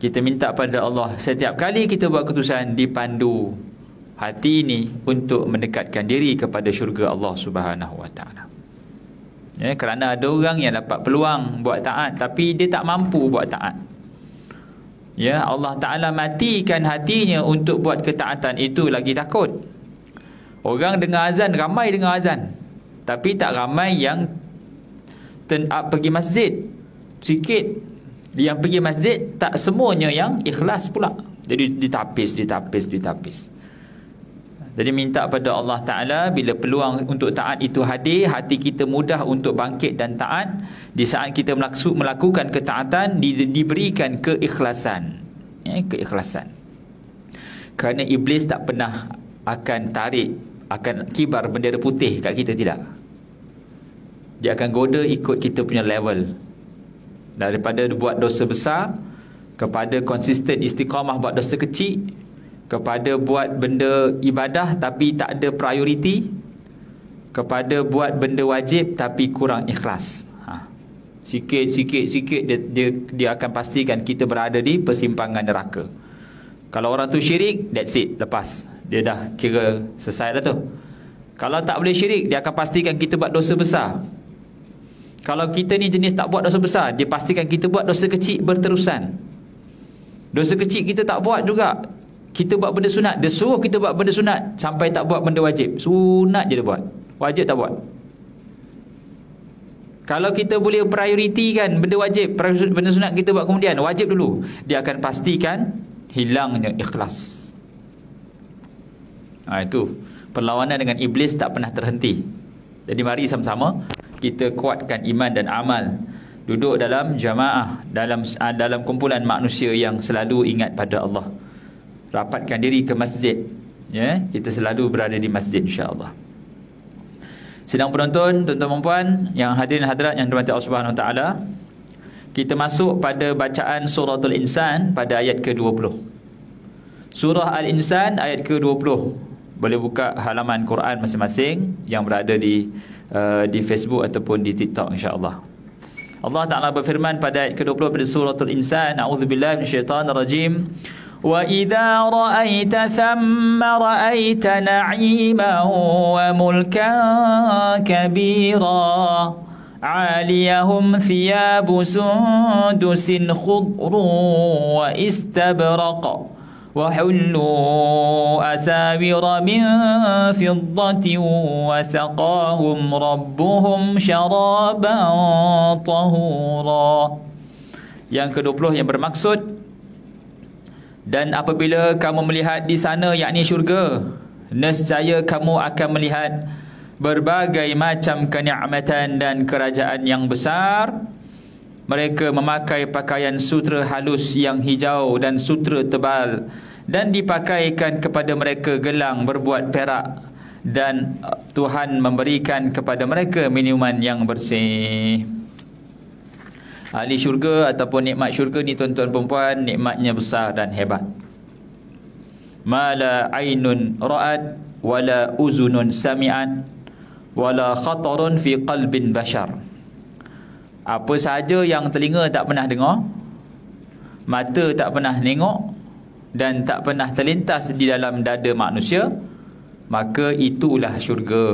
Kita minta pada Allah setiap kali kita buat keputusan, dipandu hati ini untuk mendekatkan diri kepada syurga Allah Subhanahu Wa Taala. Ya, kerana ada orang yang dapat peluang buat taat tapi dia tak mampu buat taat. Ya, Allah Taala matikan hatinya untuk buat ketaatan, itu lagi takut. Orang dengar azan, ramai dengar azan, tapi tak ramai yang turn up pergi masjid. Sikit yang pergi masjid, tak semuanya yang ikhlas pula. Jadi ditapis. Jadi minta pada Allah Ta'ala, bila peluang untuk taat itu hadir, hati kita mudah untuk bangkit dan taat. Di saat kita melakukan ketaatan, diberikan keikhlasan. Ya, keikhlasan. Kerana iblis tak pernah akan kibar bendera putih kat kita, tidak. Dia akan goda ikut kita punya level. Daripada buat dosa besar, kepada konsisten istiqamah buat dosa kecil, kepada buat benda ibadah tapi tak ada prioriti, kepada buat benda wajib tapi kurang ikhlas. Sikit dia akan pastikan kita berada di persimpangan neraka. Kalau orang tu syirik, that's it, lepas dia dah kira selesai dah tu. Kalau tak boleh syirik, dia akan pastikan kita buat dosa besar. Kalau kita ni jenis tak buat dosa besar, dia pastikan kita buat dosa kecil berterusan. Dosa kecil kita tak buat juga, kita buat benda sunat, dia suruh kita buat benda sunat sampai tak buat benda wajib. Sunat je dia buat, wajib tak buat. Kalau kita boleh prioritikan benda wajib, benda sunat kita buat kemudian, wajib dulu, dia akan pastikan hilangnya ikhlas. Itu perlawanan dengan iblis tak pernah terhenti. Jadi mari sama-sama kita kuatkan iman dan amal, duduk dalam jamaah, dalam kumpulan manusia yang selalu ingat pada Allah. Rapatkan diri ke masjid, ya, kita selalu berada di masjid, insya-Allah. Sedang penonton, tuan-tuan dan puan yang hadirin hadirat yang dirahmati Allah Subhanahu Wa Taala, kita masuk pada bacaan suratul Insan pada ayat ke-20. Surah Al-Insan ayat ke-20. Boleh buka halaman Quran masing-masing yang berada di Facebook ataupun di TikTok, insya-Allah. Allah Taala berfirman pada ayat ke-20 pada suratul Insan, a'udzubillahi minasyaitanirrajim. وَإِذَا رَأَيْتَ ثَمَّ رَأَيْتَ نَعِيمًا وَمُلْكًا كَبِيرًا عَالِيَهُمْ ثِيَابُ سُنْدُسٍ خُضْرٌ وَإِسْتَبْرَقٌ وَحُلُّوا أَسَاوِرَ مِنْ فِضَّةٍ وَسَقَاهُمْ رَبُّهُمْ شَرَابًا طَهُورًا. Yang ke-20 yang bermaksud, dan apabila kamu melihat di sana, yakni syurga, nescaya kamu akan melihat berbagai macam kenikmatan dan kerajaan yang besar. Mereka memakai pakaian sutera halus yang hijau dan sutera tebal, dan dipakaikan kepada mereka gelang berbuat perak, dan Tuhan memberikan kepada mereka minuman yang bersih. Ahli syurga ataupun nikmat syurga ni, tuan-tuan perempuan, nikmatnya besar dan hebat. Mala ainun ra'at wala uzunun sami'at wala khatarun fi qalbin bashar. Apa sahaja yang telinga tak pernah dengar, mata tak pernah tengok, dan tak pernah terlintas di dalam dada manusia, maka itulah syurga.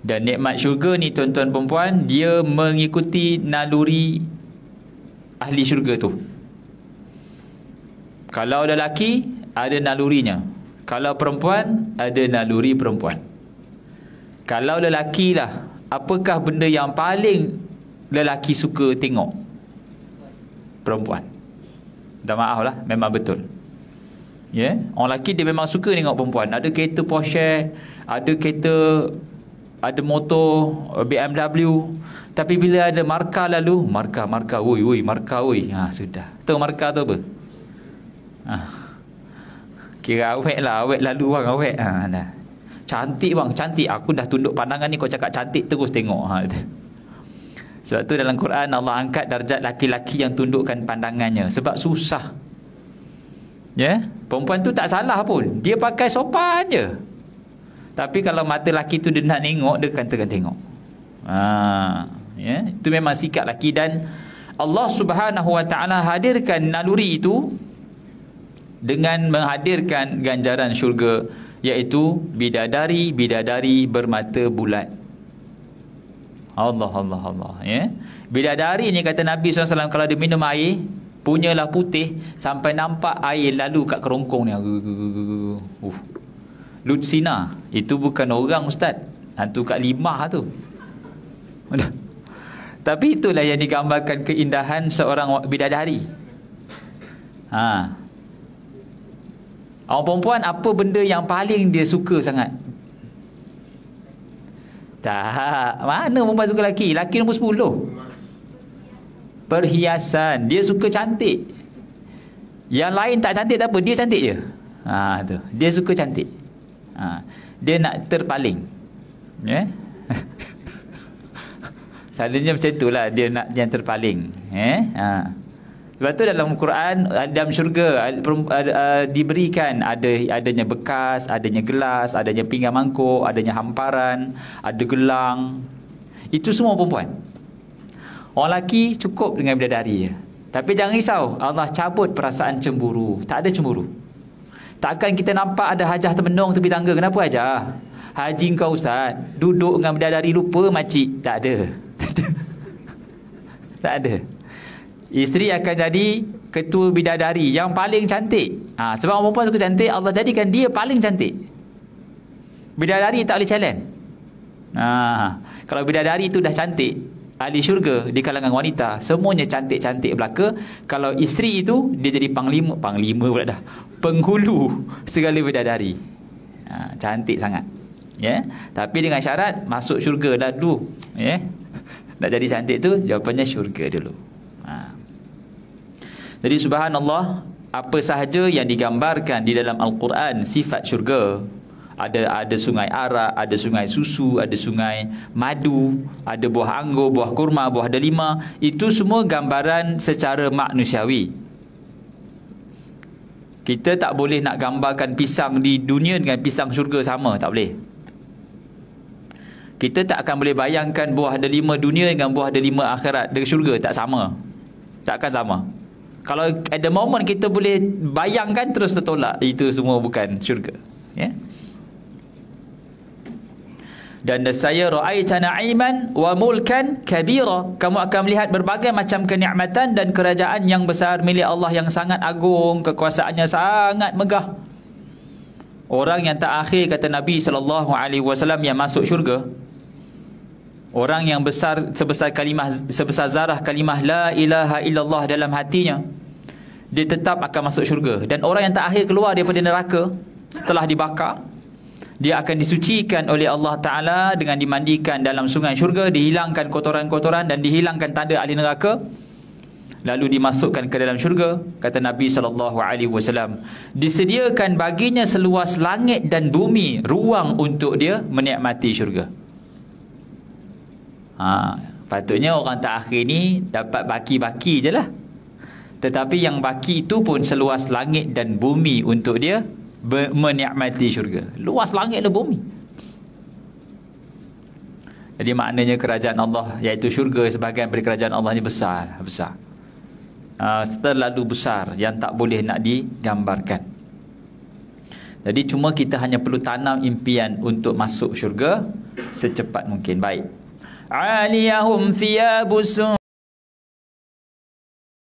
Dan nikmat syurga ni, tuan-tuan perempuan, dia mengikuti naluri ahli syurga tu. Kalau lelaki, ada nalurinya. Kalau perempuan, ada naluri perempuan. Kalau lelaki lah, apakah benda yang paling lelaki suka tengok? Perempuan. Dah maaf lah, memang betul. Ya, orang lelaki dia memang suka tengok perempuan. Ada kereta Porsche, ada motor BMW, tapi bila ada markah lalu, markah, markah, sudah. Tahu markah tu apa? Kira awet lah, awet lalu bang, awet. Dah. Cantik bang, cantik. Aku dah tunduk pandangan ni, kau cakap cantik terus tengok. Sebab tu dalam Quran Allah angkat darjat laki-laki yang tundukkan pandangannya, sebab susah. Ya, perempuan tu tak salah pun, dia pakai sopan je. Tapi kalau mata laki tu dia nak tengok, dia akan tengok. Ya, itu memang sikap laki. Dan Allah Subhanahu wa taala hadirkan naluri itu dengan menghadirkan ganjaran syurga, iaitu bidadari bermata bulat. Allah Allah Allah, ya. Bidadari ni kata Nabi SAW, kalau dia minum air, punyalah putih sampai nampak air lalu kat kerongkong ni. Lutsina, itu bukan orang ustaz, hantu kat limah tu. Tapi itulah yang digambarkan keindahan seorang bidadari. Orang perempuan, apa benda yang paling dia suka sangat? Tak, mana perempuan suka lelaki? Lelaki nombor 10. Perhiasan. Dia suka cantik. Yang lain tak cantik tak apa, dia cantik je. Tu. Dia suka cantik. Dia nak terpaling. Ya. Selalunya macam itulah, dia nak yang terpaling. Sebab tu dalam Quran, dalam syurga diberikan adanya bekas, adanya gelas, adanya pinggan mangkuk, adanya hamparan, ada gelang. Itu semua perempuan. Orang lelaki cukup dengan bidadari je. Tapi jangan risau, Allah cabut perasaan cemburu. Tak ada cemburu. Takkan kita nampak ada hajah termenung tepi tangga. Kenapa hajah? Haji kau ustaz, duduk dengan bidadari lupa makcik. Tak ada. Tak ada. Isteri akan jadi ketua bidadari yang paling cantik. Sebab orang perempuan suka cantik, Allah jadikan dia paling cantik. Bidadari tak boleh challenge. Kalau bidadari itu dah cantik, ahli syurga di kalangan wanita semuanya cantik-cantik belaka. Kalau isteri itu, dia jadi panglima pula dah, penghulu segala bidadari. Cantik sangat, ya. Tapi dengan syarat masuk syurga dah dulu, ya. Nak jadi cantik tu, jawapannya syurga dulu. Jadi subhanallah, apa sahaja yang digambarkan di dalam Al-Quran sifat syurga, ada sungai arak, ada sungai susu, ada sungai madu, ada buah anggur, buah kurma, buah delima, itu semua gambaran secara manusiawi. Kita tak boleh nak gambarkan pisang di dunia dengan pisang syurga sama, tak boleh. Kita tak akan boleh bayangkan buah delima dunia dengan buah delima akhirat di syurga, tak sama. Takkan sama. Kalau at the moment kita boleh bayangkan, terus tertolak, itu semua bukan syurga, ya. Dan saya ra'aita na'iman wa mulkan kabira, kamu akan melihat berbagai macam kenikmatan dan kerajaan yang besar milik Allah yang sangat agung, kekuasaannya sangat megah. Orang yang tak akhir, kata Nabi SAW, yang masuk syurga, orang yang besar sebesar zarah kalimah la ilaha illallah dalam hatinya, dia tetap akan masuk syurga. Dan orang yang tak akhir keluar daripada neraka setelah dibakar, dia akan disucikan oleh Allah Ta'ala dengan dimandikan dalam sungai syurga, dihilangkan kotoran-kotoran dan dihilangkan tanda ahli neraka, lalu dimasukkan ke dalam syurga. Kata Nabi SAW, disediakan baginya seluas langit dan bumi ruang untuk dia menikmati syurga. Patutnya orang tak akhir ni dapat baki-baki je lah. Tetapi yang baki itu pun seluas langit dan bumi untuk dia menikmati syurga. Luas langit dan bumi. Jadi maknanya kerajaan Allah, iaitu syurga, sebahagian dari kerajaan Allah ni besar. Terlalu besar yang tak boleh nak digambarkan. Jadi cuma kita hanya perlu tanam impian untuk masuk syurga secepat mungkin. Baik. Aliyahum thiyabus